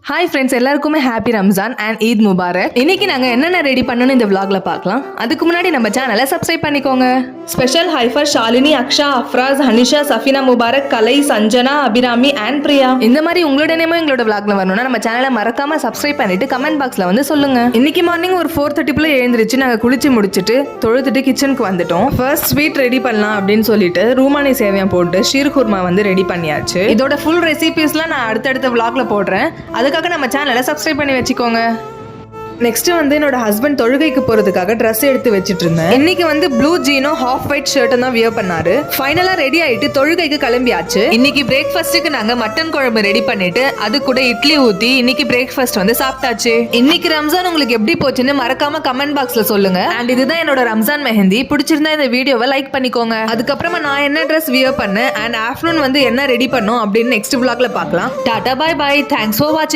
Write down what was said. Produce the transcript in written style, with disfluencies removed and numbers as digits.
Hi friends, எல்லாருக்குமே happy Ramzan and Eid Mubarak. இன்னைக்கு நாங்கள் என்னென்ன ரெடி பண்ணணும் இந்த vlogல பார்க்கலாம். அதுக்கு முன்னாடி நம்ம சேனலை சப்ஸ்கிரைப் பண்ணிக்கோங்க. ஸ்பெஷல் ஹைஃபர் ஷாலினி, அக்ஷா, அஃப்ராஸ், ஹனிஷா, சஃபினா முபாரக், கலை, சஞ்சனா, அபிராமி அண்ட் பிரியா. இந்த மாதிரி உங்களோட நேமும் எங்களோட vlogல வரணும்னா நம்ம சேனலை மறக்காம சப்ஸ்கிரைப் பண்ணிட்டு கமெண்ட் பாக்ஸ்ல வந்து சொல்லுங்க. இன்னைக்கு மார்னிங் ஒரு 4:30 எழுந்திரிச்சு நாங்கள் குளிச்சு முடிச்சுட்டு தொழுதுட்டு கிச்சனுக்கு வந்துட்டோம். ஃபர்ஸ்ட் ஸ்வீட் ரெடி பண்ணலாம் அப்படின்னு சொல்லிட்டு ரூமானி சேவியம் போட்டு ஷீர் குர்மா வந்து ரெடி பண்ணியாச்சு. இதோட ஃபுல் ரெசிபிஸ்லாம் நான் அடுத்தடுத்த vlogல போடுறேன். அதுக்காக நம்ம சேனலை சப்ஸ்கிரைப் பண்ணி வச்சுக்கோங்க. நெக்ஸ்ட் வந்து என்னோட ஹஸ்பண்ட் தொழுகைக்கு போறதுக்காக ட்ரெஸ் எடுத்து வச்சிட்டு இருந்தேன். இன்னைக்கு வந்து ப்ளூ ஜீனோ ஹாஃப் ஒயிட் ஷர்ட்டும் தான் வியர் பண்ணாரு. ஃபைனலா ரெடி ஆயிட்டு தொழுகைக்கு கிளம்பியாச்சு. இன்னைக்கு பிரேக்ஃபாஸ்ட்டுக்கு நாங்க மட்டன் குழம்பு ரெடி பண்ணிட்டு அது கூட இட்லி ஊத்தி இன்னைக்கு பிரேக்ஃபாஸ்ட் வந்து சாப்பிட்டாச்சு. இன்னைக்கு ரம்ஜான் உங்களுக்கு எப்படி போச்சுன்னு மறக்காம கமெண்ட் பாக்ஸ்ல சொல்லுங்க. அண்ட் இதுதான் என்னோட ரம்ஜான் மெஹந்தி. பிடிச்சிருந்தா இந்த வீடியோவை லைக் பண்ணிக்கோங்க. அதுக்கப்புறமா நான் என்ன ட்ரெஸ் வியர் பண்ணேன் அண்ட் ஆஃப்டர்நூன் வந்து என்ன ரெடி பண்ணோம் அப்படின்னு நெக்ஸ்ட் vlogல பார்க்கலாம். Tata, bye bye, thanks for வாட்சிங்.